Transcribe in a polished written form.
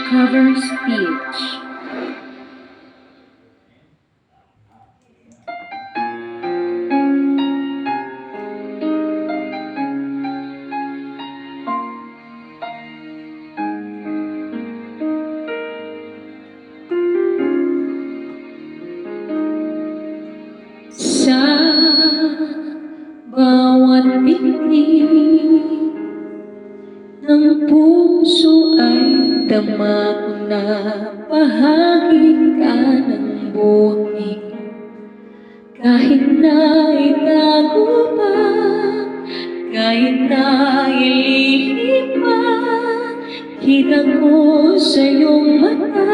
Cover speech. Sa bawat bigti ng puso ay dama ko na bahagi ka ng buhay ko. Kahit na itago pa, kahit na ilihim pa, kita ko sa iyong mata